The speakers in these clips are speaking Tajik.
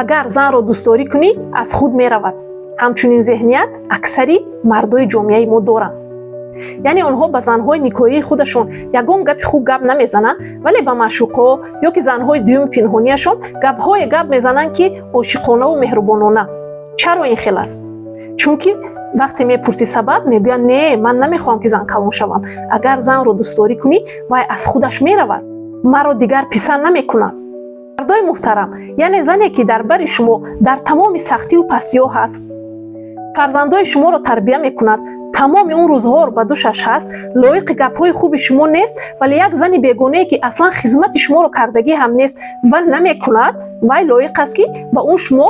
агар занро дӯстдорӣ кунӣ аз худ меравад. ҳамчунин зеҳният аксари мардои ҷомеаи мо доранд. яъне онҳо ба занҳои никоҳии худашон ягон гапи хуб гап намезананд, вале ба маъшуқҳо ё ки занҳои дуюми пинҳонияшон гапҳое гап мезананд ки ошиқонаву меҳрубонона. чаро ин хел аст? чунки вақте мепурсӣ сабаб, мегӯянд не, ман намехоҳам ки занкалон шавам. агар занро дӯстдорӣ кунӣ, вай аз худаш меравад, маро дигар писанд намекунад. мардои муҳтарам, яъне зане ки дар бари шумо дар тамоми сахтию пастиҳо ҳаст, фарзандои шуморо тарбия мекунад, тамоми он рӯзҳоро ба душаш ҳаст, лоиқи гапҳои хуби шумо нест, вале як зани бегонае ки аслан хизмати шуморо кардагӣ ҳам нест ва намекунад, вай лоиқ аст ки ба он шумо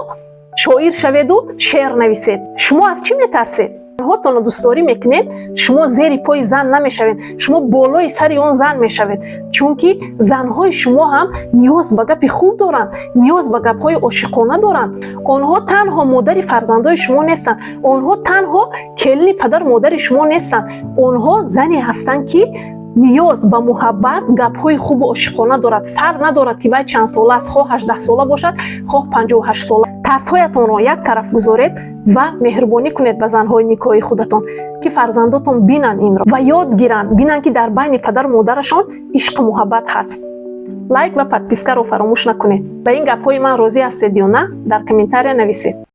шоир шаведу шеър нависед. шумо аз чӣ метарсед? занҳотонро дӯстдорӣ мекунед, шумо зери пои зан намешавед, шумо болои сари он зан мешавед, чунки занҳои шумо ҳам ниёз ба гапи хуб доранд, ниёз ба гапҳои ошиқона доранд. онҳо танҳо модари фарзандои шумо нестанд, онҳо танҳо келини падару модари шумо нестанд, онҳо зане ҳастанд ки ниёз ба муҳаббат, гапҳои хубу ошиқона дорад. фарқ надорад ки вай чанд сола аст, хоҳ 18 сола бошад, хоҳ 58 сола. тарсҳоятонро як тараф гузоред ва меҳрубонӣ кунед ба занҳои никоҳии худатон, ки фарзандотон бинанд инро ва ёд гиранд, бинанд ки дар байни падару модарашон ишқу муҳаббат ҳаст. лайк ва подпискаро фаромӯш накунед. ба ин гапҳои ман розӣ ҳастед ё на? дар комментария нависед.